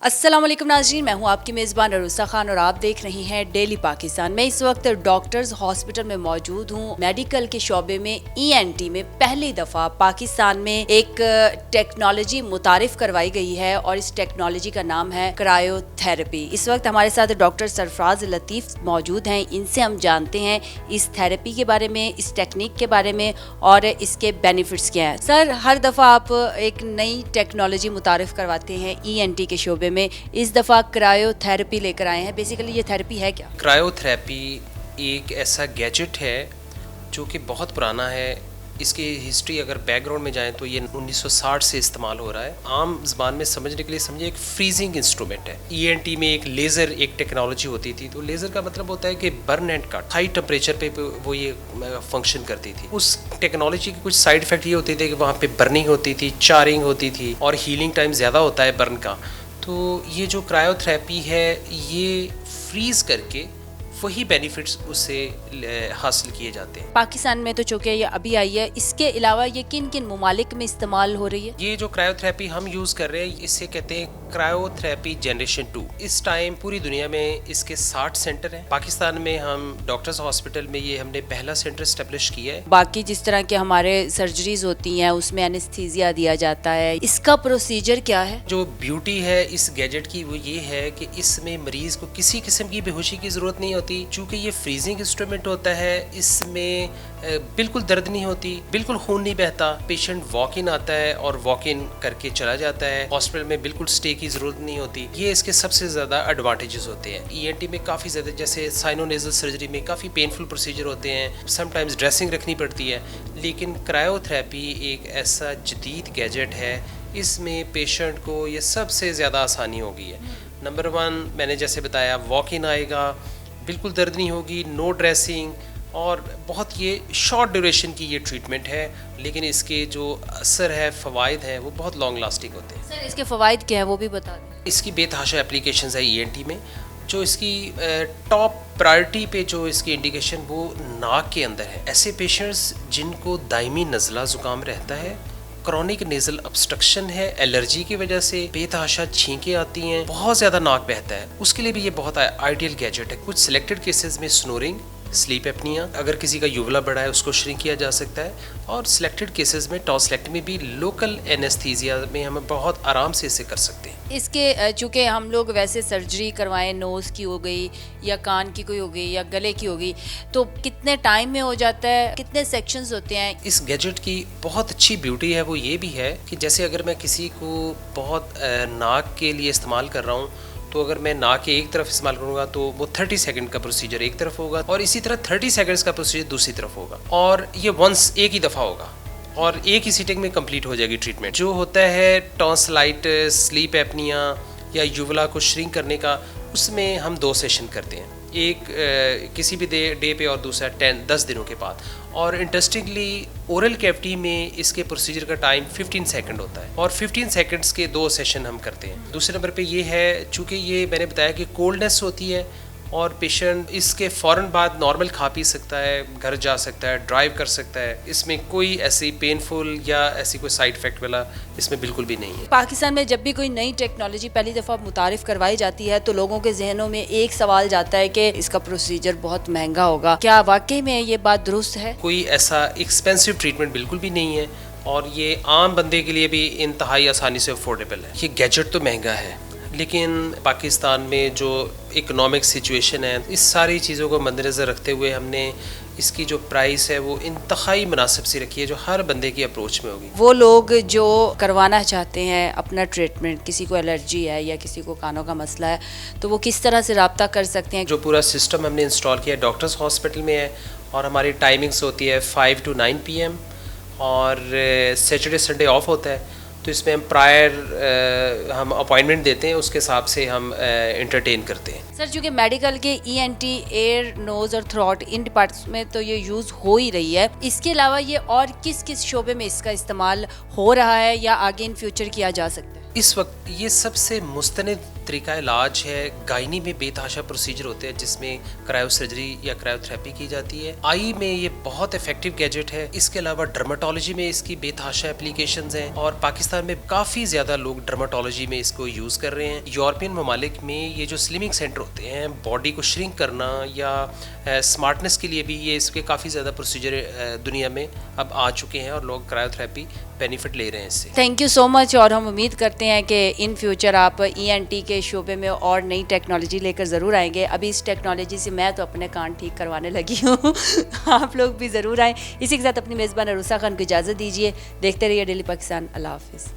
السلام علیکم ناظرین، میں ہوں آپ کی میزبان عروسہ خان اور آپ دیکھ رہی ہیں ڈیلی پاکستان۔ میں اس وقت ڈاکٹرز ہاسپٹل میں موجود ہوں۔ میڈیکل کے شعبے میں ENT میں پہلی دفعہ پاکستان میں ایک ٹیکنالوجی متعارف کروائی گئی ہے اور اس ٹیکنالوجی کا نام ہے کرائیو تھراپی۔ اس وقت ہمارے ساتھ ڈاکٹر سرفراز لطیف موجود ہیں، ان سے ہم جانتے ہیں اس تھراپی کے بارے میں، اس ٹیکنیک کے بارے میں اور اس کے بینیفٹس کیا ہیں۔ سر، ہر دفعہ آپ ایک نئی ٹیکنالوجی متعارف کرواتے ہیں ENT کے شعبے میں، اس دفعہ کرائیو تھراپی لے کر آئے ہیں۔ بیسیکلی یہ تھراپی ہے کیا؟ کرائیو تھراپی ایک ایسا گیجٹ ہے جو کہ بہت پرانا ہے۔ اس کی ہسٹری اگر بیک گراؤنڈ میں جائیں تو یہ 1960 سے استعمال ہو رہا ہے۔ عام زبان میں سمجھنے کے لیے سمجھے ایک فریزنگ انسٹرومنٹ ہے۔ ENT میں ایک لیزر ایک ٹیکنالوجی ہوتی تھی، تو لیزر کا مطلب ہوتا ہے کہ burn and cut, high temperature پہ وہ یہ فنکشن کرتی تھی۔ اس ٹیکنالوجی کے کچھ سائڈ افیکٹ یہ ہوتے تھے کہ وہاں پہ برننگ ہوتی تھی، چارنگ ہوتی تھی اور ہیلنگ ٹائم زیادہ ہوتا ہے برن کا۔ تو یہ جو کرائیو تھراپی ہے یہ فریز کر کے وہی بینیفٹس اس سے حاصل کیے جاتے ہیں۔ پاکستان میں تو چونکہ یہ ابھی آئی ہے، اس کے علاوہ یہ کن کن ممالک میں استعمال ہو رہی ہے؟ یہ جو کرائیو تھراپی ہم یوز کر رہے ہیں اسے کہتے ہیں کرائیو تھراپی جنریشن 2۔ اس ٹائم پوری دنیا میں اس کے 60 سینٹر ہیں۔ پاکستان میں ہم ڈاکٹرز ہاسپٹل میں یہ ہم نے پہلا سینٹر اسٹیبلش کیا ہے۔ باقی جس طرح کے ہمارے سرجریز ہوتی ہیں اس میں انستھیزیا دیا جاتا ہے، اس کا پروسیجر کیا ہے؟ جو بیوٹی ہے اس گیجٹ کی وہ یہ ہے کہ اس میں مریض کو کسی قسم کی بے ہوشی کی ضرورت نہیں ہوتی، چونکہ یہ فریزنگ انسٹرومنٹ ہوتا ہے۔ اس میں بالکل درد نہیں ہوتی، بالکل خون نہیں بہتا۔ پیشنٹ واک ان آتا ہے اور واک ان کر کے چلا جاتا ہے۔ ہاسپٹل میں بالکل اسٹے کی ضرورت نہیں ہوتی۔ یہ اس کے سب سے زیادہ ایڈوانٹیجز ہوتے ہیں۔ ENT میں کافی زیادہ، جیسے سائنونیزل سرجری میں کافی پینفل پروسیجر ہوتے ہیں، سم ٹائمز ڈریسنگ رکھنی پڑتی ہے، لیکن کرائیو تھراپی ایک ایسا جدید گیجٹ ہے، اس میں پیشنٹ کو یہ سب سے زیادہ آسانی ہو گئی ہے۔ نمبر 1 میں نے جیسے بتایا، واک ان آئے گا، بالکل درد نہیں ہوگی، نو ڈریسنگ، اور بہت یہ شارٹ ڈیوریشن کی یہ ٹریٹمنٹ ہے، لیکن اس کے جو اثر ہے، فوائد ہیں، وہ بہت لانگ لاسٹنگ ہوتے ہیں۔ سر، اس کے فوائد کیا ہیں وہ بھی بتا دیں۔ اس کی بے تحاشا اپلیکیشنز ہے ENT میں۔ جو اس کی ٹاپ پرائرٹی پہ جو اس کی انڈیکیشن وہ ناک کے اندر ہے۔ ایسے پیشنٹس جن کو دائمی نزلہ زکام رہتا ہے، کرونک نیزل ابسٹرکشن ہے، الرجی کی وجہ سے بے تحاشا چھینکیں آتی ہیں، بہت زیادہ ناک بہتا ہے، اس کے لیے بھی یہ بہت آئیڈیل گیجٹ ہے۔ کچھ سلیکٹڈ کیسز میں سنورنگ، سلیپ ایپنیا، اگر کسی کا یوولا بڑا ہے اس کو شرنک کیا جا سکتا ہے، اور سلیکٹڈ کیسز میں ٹانسلیکٹمی بھی لوکل اینستھیزیا میں ہم بہت آرام سے اسے کر سکتے ہیں۔ اس کے چونکہ ہم لوگ ویسے سرجری کروائیں، نوز کی ہو گئی یا کان کی کوئی ہو گئی یا گلے کی ہو گئی، تو کتنے ٹائم میں ہو جاتا ہے، کتنے سیکشنز ہوتے ہیں؟ اس گیجٹ کی بہت اچھی بیوٹی ہے وہ یہ بھی ہے کہ جیسے اگر میں کسی کو بہت ناک کے لیے استعمال کر رہا ہوں، تو اگر میں ناک کے ایک طرف استعمال کروں گا تو وہ 30 سیکنڈ کا پروسیجر ایک طرف ہوگا، اور اسی طرح 30 سیکنڈز کا پروسیجر دوسری طرف ہوگا، اور یہ ونس ایک ہی دفعہ ہوگا اور ایک ہی سیٹنگ میں کمپلیٹ ہو جائے گی ٹریٹمنٹ۔ جو ہوتا ہے ٹانسلائٹس، سلیپ ایپنیا یا یوولا کو شرنک کرنے کا، اس میں ہم 2 سیشن کرتے ہیں، ایک کسی بھی ڈے پہ اور دوسرا 10 دنوں کے بعد۔ اور انٹرسٹنگلی اورل کیوٹی میں اس کے پروسیجر کا ٹائم 15 سیکنڈ ہوتا ہے، اور 15 سیکنڈز کے 2 سیشن ہم کرتے ہیں۔ دوسرے نمبر پہ یہ ہے، چونکہ یہ میں نے بتایا کہ کولڈنس ہوتی ہے اور پیشنٹ اس کے فوراً بعد نارمل کھا پی سکتا ہے، گھر جا سکتا ہے، ڈرائیو کر سکتا ہے، اس میں کوئی ایسی پینفل یا ایسی کوئی سائڈ افیکٹ والا اس میں بالکل بھی نہیں ہے۔ پاکستان میں جب بھی کوئی نئی ٹیکنالوجی پہلی دفعہ متعارف کروائی جاتی ہے تو لوگوں کے ذہنوں میں ایک سوال جاتا ہے کہ اس کا پروسیجر بہت مہنگا ہوگا۔ کیا واقعی میں یہ بات درست ہے؟ کوئی ایسا ایکسپینسو ٹریٹمنٹ بالکل بھی نہیں ہے، اور یہ عام بندے کے لیے بھی انتہائی آسانی سے افورڈیبل ہے۔ یہ گیجٹ تو مہنگا ہے، لیکن پاکستان میں جو اکنامک سچویشن ہے، اس ساری چیزوں کو مد نظر رکھتے ہوئے ہم نے اس کی جو پرائس ہے وہ انتہائی مناسب سی رکھی ہے، جو ہر بندے کی اپروچ میں ہوگی۔ وہ لوگ جو کروانا چاہتے ہیں اپنا ٹریٹمنٹ، کسی کو الرجی ہے یا کسی کو کانوں کا مسئلہ ہے، تو وہ کس طرح سے رابطہ کر سکتے ہیں؟ جو پورا سسٹم ہم نے انسٹال کیا ہے ڈاکٹرز ہاسپٹل میں ہے، اور ہماری ٹائمنگس ہوتی ہے 5 to 9 PM، اور سیٹرڈے سنڈے آف ہوتا ہے، تو اس میں ہم پرائر ہم اپوائنٹمنٹ دیتے ہیں، اس کے حساب سے ہم انٹرٹین کرتے ہیں۔ سر، چونکہ میڈیکل کے ENT ایئر، نوز اور تھروٹ ان ڈپارٹمنٹس میں تو یہ یوز ہو ہی رہی ہے، اس کے علاوہ یہ اور کس کس شعبے میں اس کا استعمال ہو رہا ہے یا آگے ان فیوچر کیا جا سکتا ہے؟ اس وقت یہ سب سے مستند طریقہ علاج ہے. گائنی میں بے تحاشا پروسیجر ہوتے ہیں جس میں کرائیو سرجری یا کرائیو تھراپی کی جاتی ہے. آئی میں یہ بہت افیکٹو گیجٹ ہے. اس کے علاوہ ڈرماٹولوجی میں اس کی بے تحاشا اپلیکیشنز ہیں اور پاکستان میں کافی زیادہ لوگ ڈرماٹولوجی میں اس کو یوز کر رہے ہیں. یورپین ممالک میں یہ جو سلمنگ سینٹر ہوتے ہیں باڈی کو شرنک کرنا یا اسمارٹنس کے لیے بھی یہ اس کے کافی زیادہ پروسیجر دنیا میں اب آ چکے ہیں اور لوگ کرائیو تھراپی بینیفٹ لے رہے ہیں اس سے. تھینک یو سو مچ. اور ہم امید کرتے ہیں کہ ان فیوچر آپ ای این ٹی کے شعبے میں اور نئی ٹیکنالوجی لے کر ضرور آئیں گے. ابھی اس ٹیکنالوجی سے میں تو اپنے کان ٹھیک کروانے لگی ہوں. آپ لوگ بھی ضرور آئیں. اسی کے ساتھ اپنی میزبان عروسہ خان کو اجازت دیجیے. دیکھتے رہیے ڈیلی پاکستان. اللہ حافظ.